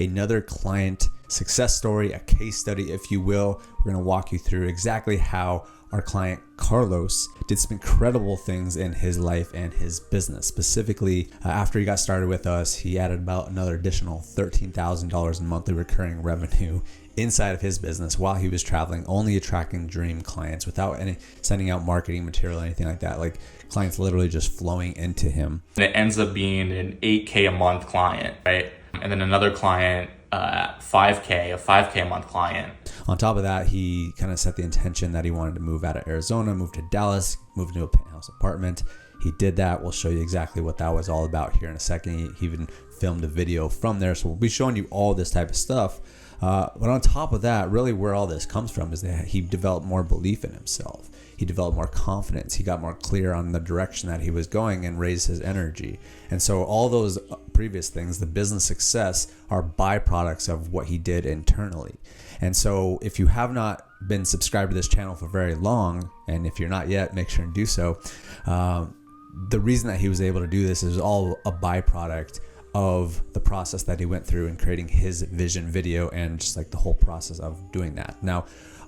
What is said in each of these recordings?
another client success story, a case study, if you will. We're going to walk you through exactly how our client Carlos did some incredible things in his life and his business. Specifically, after he got started with us, he added about another additional $13,000 in monthly recurring revenue inside of his business while he was traveling, only attracting dream clients without any sending out marketing material or anything like that. Like clients literally just flowing into him. And it ends up being an 8K a month client, right? And then another client, 5K, a 5K a month client. On top of that, he kind of set the intention that he wanted to move out of Arizona, move to Dallas, move into a penthouse apartment. He did that. We'll show you exactly what that was all about here in a second. He even filmed a video from there. So we'll be showing you all this type of stuff. But on top of that, really where all this comes from is that he developed more belief in himself. He developed more confidence. He got more clear on the direction that he was going and raised his energy. And so all those previous things, the business success, are byproducts of what he did internally. And so if you have not been subscribed to this channel for very long, and if you're not yet, make sure and do so. The reason that he was able to do this is all a byproduct of the process that he went through in creating his vision video and just like the whole process of doing that. Now,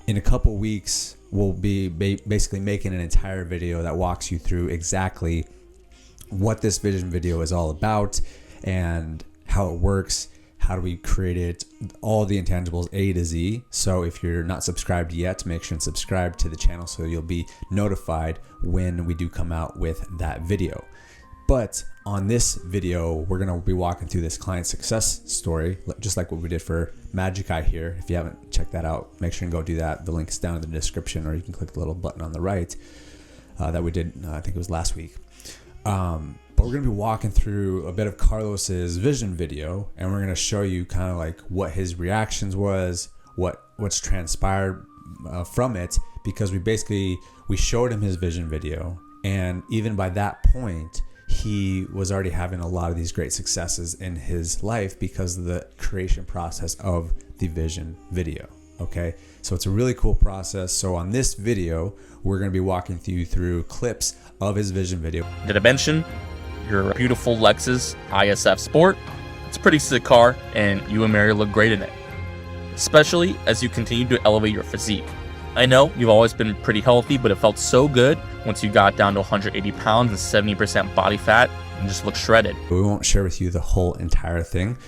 in a couple weeks, we'll be basically making an entire video that walks you through exactly what this vision video is all about and how it works, how do we create it, all the intangibles A to Z. So if you're not subscribed yet, make sure and subscribe to the channel so you'll be notified when we do come out with that video. But on this video, we're going to be walking through this client success story, just like what we did for Magic Eye here. If you haven't checked that out, make sure and go do that. The link is down in the description, or you can click the little button on the right that we did, I think it was last week. But we're going to be walking through a bit of Carlos's vision video, and we're going to show you kind of like what his reactions was, what's transpired from it, because we showed him his vision video, and even by that point, he was already having a lot of these great successes in his life because of the creation process of the vision video. Okay, so it's a really cool process. So on this video, we're going to be walking you through clips of his vision video. Did I mention your beautiful Lexus ISF Sport? It's a pretty sick car, and you and Mary look great in it, especially as you continue to elevate your physique. I know you've always been pretty healthy, but it felt so good once you got down to 180 pounds and 70% body fat and just look shredded. We won't share with you the whole entire thing.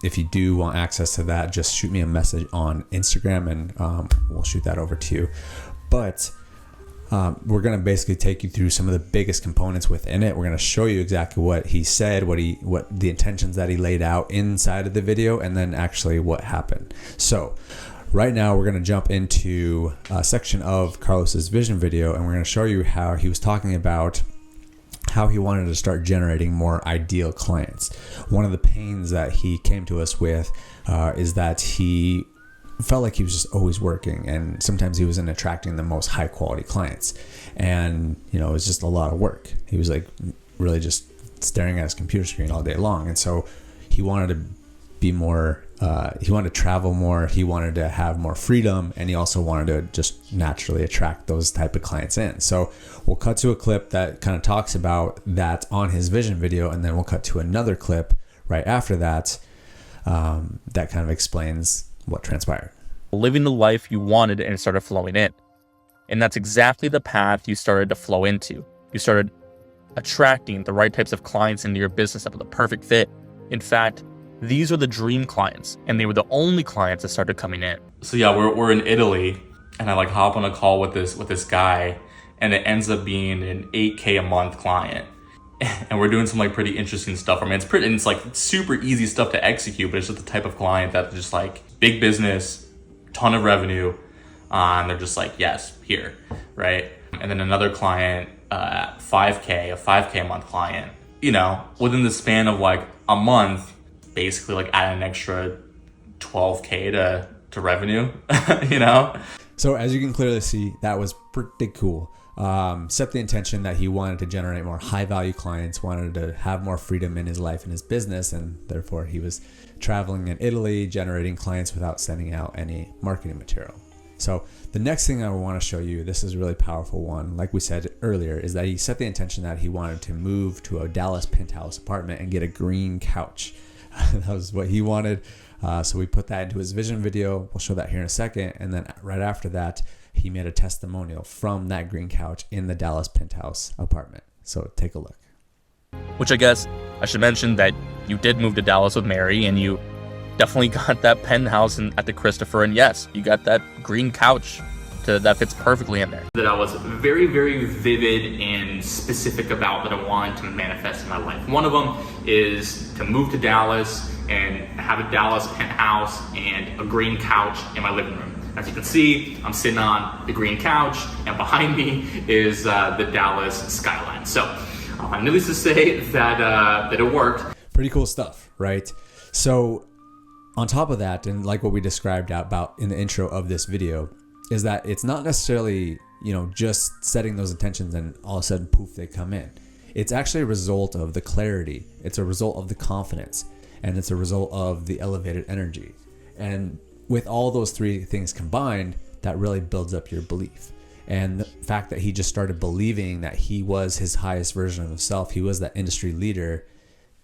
If you do want access to that, just shoot me a message on Instagram and we'll shoot that over to you. But we're going to basically take you through some of the biggest components within it. We're going to show you exactly what he said, what the intentions that he laid out inside of the video, and then actually what happened. So right now, we're going to jump into a section of Carlos's vision video, and we're going to show you how he was talking about how he wanted to start generating more ideal clients. One of the pains that he came to us with is that he felt like he was just always working, and sometimes he wasn't attracting the most high quality clients. And, it was just a lot of work. He was like really just staring at his computer screen all day long. And so he wanted to be more, he wanted to travel more, he wanted to have more freedom, and he also wanted to just naturally attract those type of clients in. So we'll cut to a clip that kind of talks about that on his vision video, and then we'll cut to another clip right after that that kind of explains what transpired. Living the life you wanted, and it started flowing in. And that's exactly the path you started to flow into. You started attracting the right types of clients into your business that were the perfect fit. In fact, these are the dream clients, and they were the only clients that started coming in. So yeah, we're in Italy, and I hop on a call with this guy, and it ends up being an 8K a month client. And we're doing some pretty interesting stuff. I mean, it's super easy stuff to execute, but it's just the type of client that's just big business, ton of revenue, and they're just yes, here, right? And then another client, 5K, a 5K a month client, within the span of a month, basically add an extra 12K to revenue, So as you can clearly see, that was pretty cool. Set the intention that he wanted to generate more high value clients, wanted to have more freedom in his life and his business, and therefore he was traveling in Italy, generating clients without sending out any marketing material. So the next thing I want to show you, this is a really powerful one, like we said earlier, is that he set the intention that he wanted to move to a Dallas penthouse apartment and get a green couch. That was what he wanted. So we put that into his vision video. We'll show that here in a second. And then right after that, he made a testimonial from that green couch in the Dallas penthouse apartment. So take a look. Which I guess I should mention that you did move to Dallas with Mary, and you definitely got that penthouse at the Christopher, and yes, you got that green couch that fits perfectly in there. That I was very, very vivid and specific about that I wanted to manifest in my life. One of them is to move to Dallas and have a Dallas penthouse and a green couch in my living room. As you can see, I'm sitting on the green couch, and behind me is the Dallas skyline. So needless to say that it worked. Pretty cool stuff, right? So on top of that, and like what we described about in the intro of this video, is that it's not necessarily, just setting those intentions and all of a sudden, poof, they come in. It's actually a result of the clarity. It's a result of the confidence, and it's a result of the elevated energy. And with all those three things combined, that really builds up your belief. And the fact that he just started believing that he was his highest version of himself, he was that industry leader,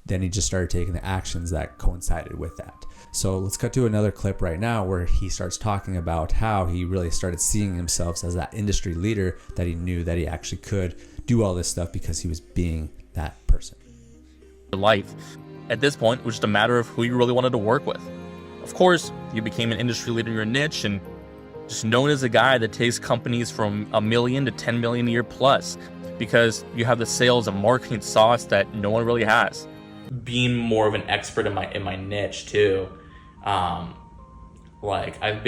then he just started taking the actions that coincided with that. So let's cut to another clip right now where he starts talking about how he really started seeing himself as that industry leader, that he knew that he actually could do all this stuff because he was being that person. Life. At this point, it was just a matter of who you really wanted to work with. Of course, you became an industry leader in your niche and just known as a guy that takes companies from $1 million to $10 million a year plus, because you have the sales and marketing sauce that no one really has. Being more of an expert in my niche too. I feel like I've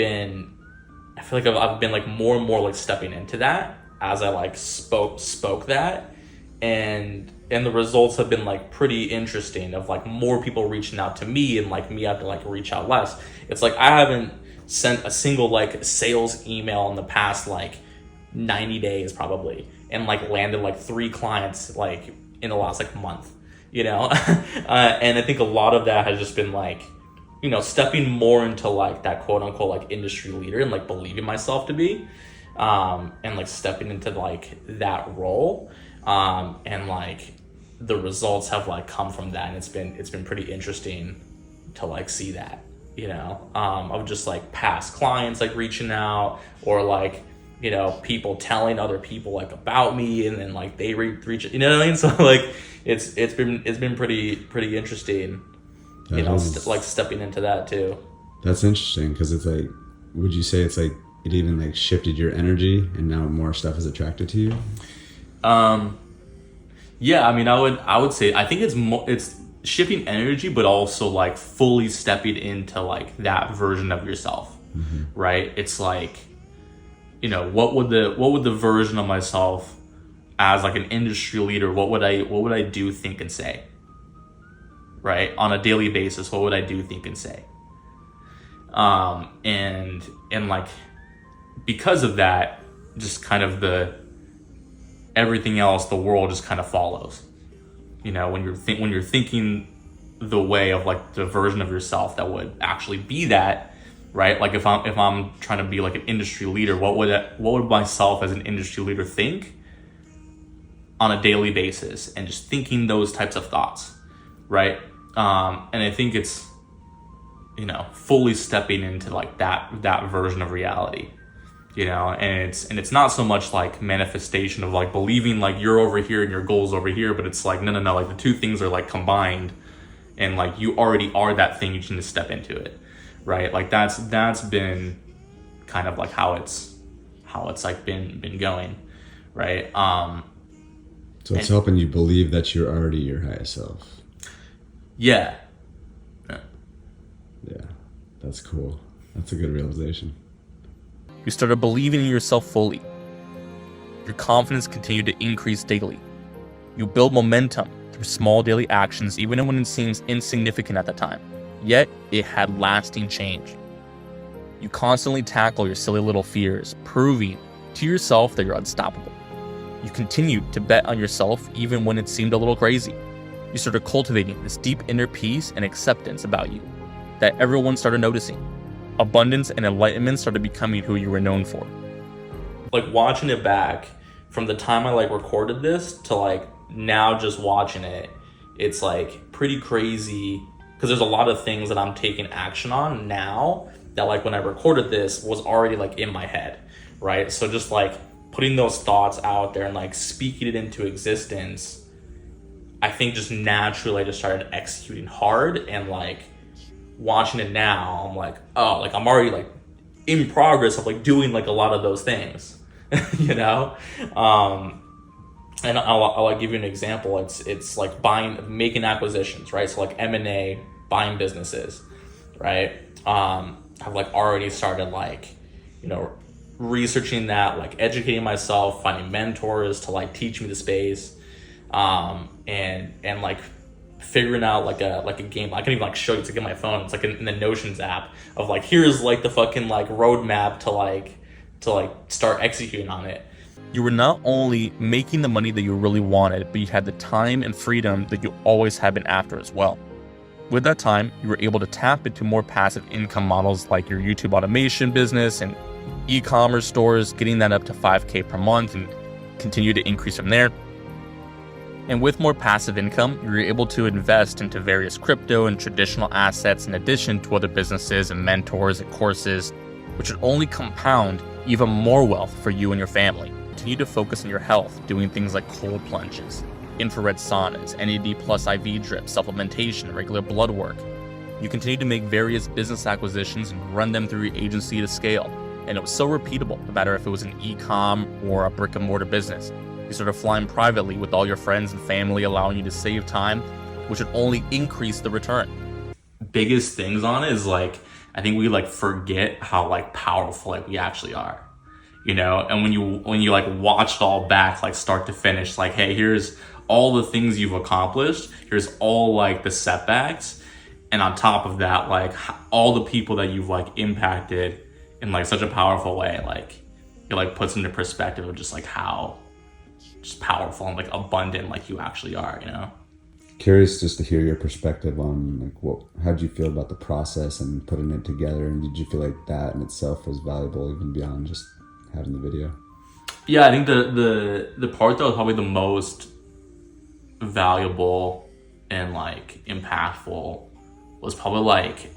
been like more and more like stepping into that as I like spoke that, and the results have been like pretty interesting, of like more people reaching out to me and like me having to like reach out less. It's like I haven't sent a single like sales email in the past like 90 days probably, and like landed like 3 clients like in the last like month, and I think a lot of that has just been like, stepping more into like that quote unquote like industry leader and like believing myself to be, and like stepping into like that role, and like the results have like come from that, and it's been pretty interesting to like see that, of just like past clients like reaching out, or like people telling other people like about me, and then like they reach, what I mean? So like it's been pretty interesting. Like stepping into that too. That's interesting, because it's like, would you say it's like it even like shifted your energy and now more stuff is attracted to you? Yeah, I mean, I would say I think it's shifting energy, but also like fully stepping into like that version of yourself, right? It's like, what would the version of myself as like an industry leader, what would I do, think, and say? Right, on a daily basis, what would I do, think, and say? And like, because of that, just kind of everything else, the world just kind of follows. When you're thinking the way of like the version of yourself that would actually be that, right? Like if I'm trying to be like an industry leader, what would myself as an industry leader think on a daily basis, and just thinking those types of thoughts. Right. And I think it's, fully stepping into like that version of reality, and it's not so much like manifestation of like believing like you're over here and your goal's over here, but it's like, no, like the two things are like combined, and like you already are that thing, you just need to step into it. Right. Like that's been kind of like how it's like been going. Right. So it's helping you believe that you're already your highest self. Yeah. Yeah, that's cool. That's a good realization. You started believing in yourself fully. Your confidence continued to increase daily. You build momentum through small daily actions, even when it seems insignificant at the time. Yet, it had lasting change. You constantly tackle your silly little fears, proving to yourself that you're unstoppable. You continued to bet on yourself even when it seemed a little crazy. You started cultivating this deep inner peace and acceptance about you that everyone started noticing. Abundance and enlightenment started becoming who you were known for. Like watching it back from the time I like recorded this to like now just watching it, it's like pretty crazy because there's a lot of things that I'm taking action on now that like when I recorded this was already like in my head, right? So just like putting those thoughts out there and like speaking it into existence, I think just naturally I just started executing hard, and like watching it now, I'm like, oh, like I'm already like in progress of like doing like a lot of those things, you know? And I'll like give you an example. It's like making acquisitions, right? So like M&A, buying businesses, right? I've like already started like, you know, researching that, like educating myself, finding mentors to like teach me the space, and like figuring out like a game. I can even like show you, to get my phone. It's like in the Notions app of like, here's like the fucking like roadmap to like start executing on it. You were not only making the money that you really wanted, but you had the time and freedom that you always have been after as well. With that time, you were able to tap into more passive income models like your YouTube automation business and e-commerce stores, getting that up to 5K per month and continue to increase from there. And with more passive income, you're able to invest into various crypto and traditional assets in addition to other businesses and mentors and courses, which would only compound even more wealth for you and your family. Continue to focus on your health, doing things like cold plunges, infrared saunas, NAD plus IV drips, supplementation, regular blood work. You continue to make various business acquisitions and run them through your agency to scale. And it was so repeatable, no matter if it was an e-com or a brick and mortar business. You started flying privately with all your friends and family, allowing you to save time, which would only increase the return. Biggest things on it is like, I think we like forget how like powerful like we actually are, you know? And when you like watch it all back, like start to finish, like, hey, here's all the things you've accomplished. Here's all like the setbacks. And on top of that, like all the people that you've like impacted in like such a powerful way, like it like puts into perspective of just like how just powerful and like abundant like you actually are, you know? Curious just to hear your perspective on like how did you feel about the process and putting it together, and did you feel like that in itself was valuable even beyond just having the video? Yeah, I think the part that was probably the most valuable and like impactful was probably like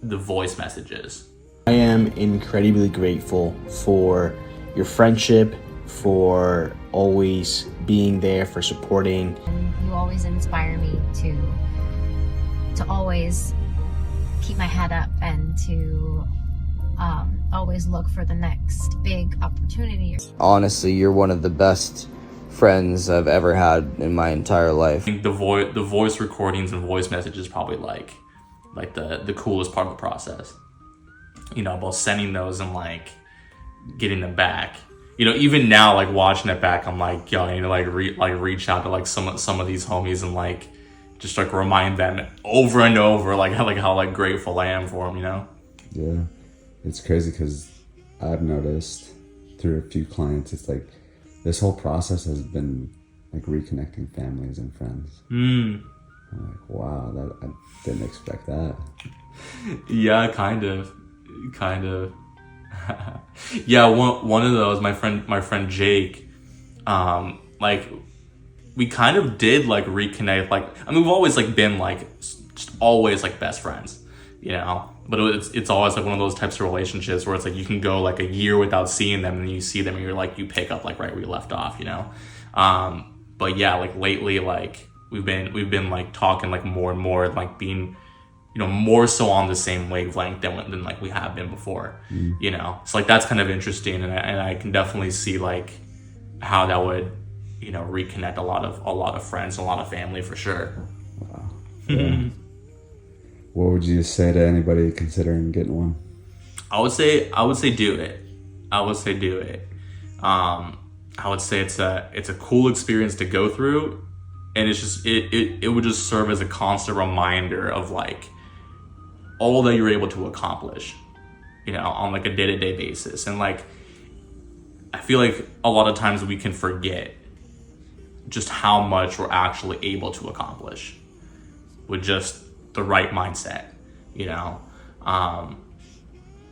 the voice messages. I am incredibly grateful for your friendship, for always being there, for supporting. You always inspire me to always keep my head up and to always look for the next big opportunity. Honestly, you're one of the best friends I've ever had in my entire life. I think the voice recordings and voice messages probably like the coolest part of the process. You know, about sending those and like getting them back. You know, even now, like watching it back, I'm like, yo, I need to like reach out to like some of these homies and like just like remind them over and over like how grateful I am for them. You know? Yeah, it's crazy because I've noticed through a few clients, it's like this whole process has been like reconnecting families and friends. I'm like, wow, I didn't expect that. Yeah, kind of. Yeah, one of those, my friend Jake, like we kind of did like reconnect. Like, I mean, we've always like been like just always like best friends, you know, but it's always like one of those types of relationships where it's like you can go like a year without seeing them, and then you see them and you're like, you pick up like right where you left off, you know. But yeah, like lately, like we've been like talking like more and more, like being, you know, more so on the same wavelength than like we have been before, you know. So like that's kind of interesting, and I can definitely see like how that would, you know, reconnect a lot of friends, a lot of family for sure. Wow. Yeah. What would you say to anybody considering getting one? I would say do it. I would say do it. I would say it's a cool experience to go through, and it's just it would just serve as a constant reminder of like all that you're able to accomplish, you know, on like a day-to-day basis. And like I feel like a lot of times we can forget just how much we're actually able to accomplish with just the right mindset, you know,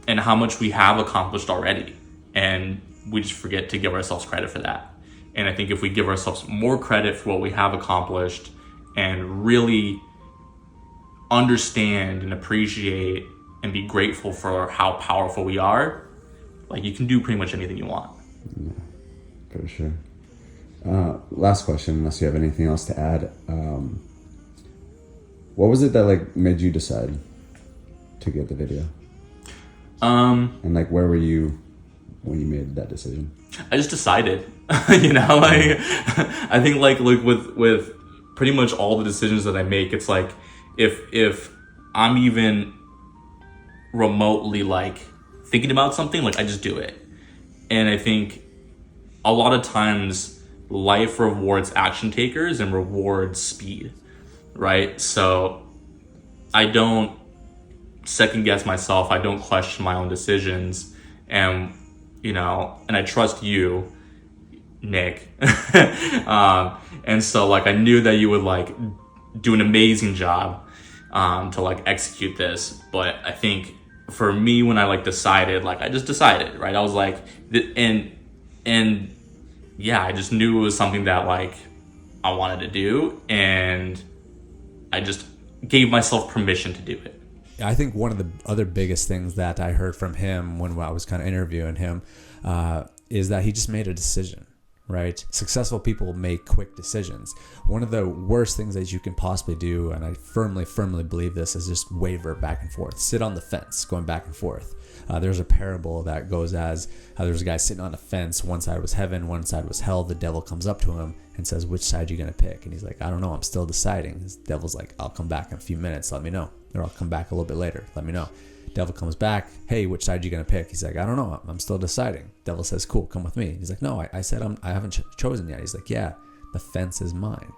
and how much we have accomplished already, and we just forget to give ourselves credit for that. And I think if we give ourselves more credit for what we have accomplished and really understand and appreciate and be grateful for how powerful we are, like you can do pretty much anything you want. Yeah, for sure. Last question, unless you have anything else to add. What was it that like made you decide to get the video? And like, where were you when you made that decision? I just decided, you know, like I think like with pretty much all the decisions that I make, it's like if I'm even remotely like thinking about something, like I just do it. And I think a lot of times life rewards action takers and rewards speed, right? So I don't second guess myself. I don't question my own decisions. And, you know, and I trust you, Nick. And so like, I knew that you would like do an amazing job to like execute this. But I think for me, when I like decided, like I just decided, right? I was like, and yeah, I just knew it was something that like I wanted to do, and I just gave myself permission to do it. I think one of the other biggest things that I heard from him when I was kind of interviewing him is that he just made a decision, right? Successful people make quick decisions. One of the worst things that you can possibly do, and I firmly believe this, is just waver back and forth. Sit on the fence, going back and forth. There's a parable that goes as how there's a guy sitting on a fence. One side was heaven, one side was hell. The devil comes up to him and says, which side are you going to pick? And he's like, I don't know. I'm still deciding. The devil's like, I'll come back in a few minutes. Let me know. Or I'll come back a little bit later. Let me know. Devil comes back. Hey, which side are you going to pick? He's like, I don't know. I'm still deciding. Devil says, cool, come with me. He's like, no, I said I haven't chosen yet. He's like, yeah, the fence is mine.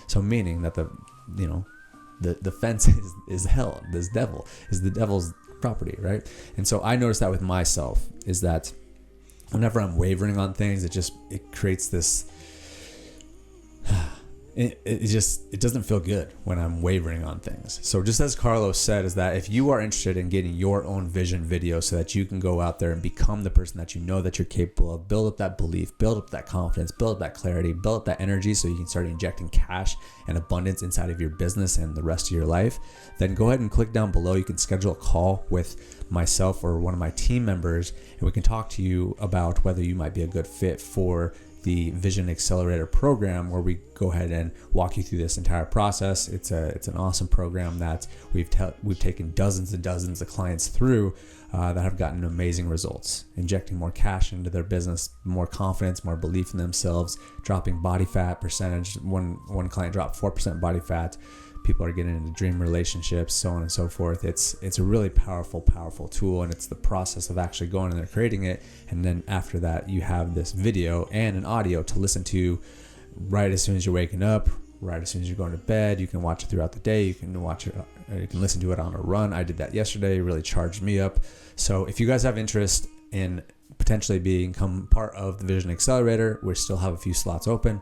So meaning that the fence is hell. This devil is the devil's property, right? And so I noticed that with myself, is that whenever I'm wavering on things, it creates this it doesn't feel good when I'm wavering on things. So just as Carlos said, is that if you are interested in getting your own vision video so that you can go out there and become the person that you know that you're capable of, build up that belief, build up that confidence, build up that clarity, build up that energy so you can start injecting cash and abundance inside of your business and the rest of your life, then go ahead and click down below. You can schedule a call with myself or one of my team members, and we can talk to you about whether you might be a good fit for the Vision Accelerator program, where we go ahead and walk you through this entire process. It's an awesome program that we've taken dozens and dozens of clients through that have gotten amazing results, injecting more cash into their business, more confidence, more belief in themselves, dropping body fat percentage. One client dropped 4% body fat. People are getting into dream relationships, so on and so forth. It's a really powerful tool, and it's the process of actually going in there creating it. And then after that, you have this video and an audio to listen to right as soon as you're waking up, right as soon as you're going to bed. You can watch it throughout the day. You can watch it, you can listen to it on a run. I did that yesterday. It really charged me up. So if you guys have interest in potentially become part of the Vision Accelerator, we still have a few slots open.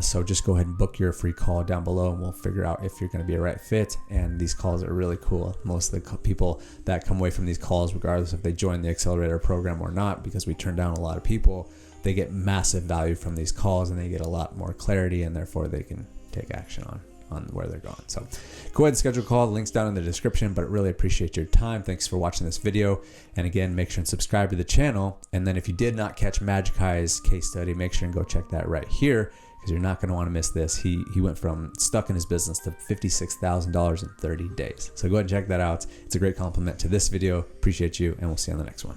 So just go ahead and book your free call down below, and we'll figure out if you're going to be a right fit. And these calls are really cool. Most of the people that come away from these calls, regardless if they join the Accelerator program or not, because we turn down a lot of people, they get massive value from these calls, and they get a lot more clarity, and therefore they can take action on where they're going. So go ahead and schedule a call. The link's down in the description, but really appreciate your time. Thanks for watching this video. And again, make sure and subscribe to the channel. And then if you did not catch Magic High's case study, make sure and go check that right here, because you're not going to want to miss this. He went from stuck in his business to $56,000 in 30 days. So go ahead and check that out. It's a great compliment to this video. Appreciate you, and we'll see you on the next one.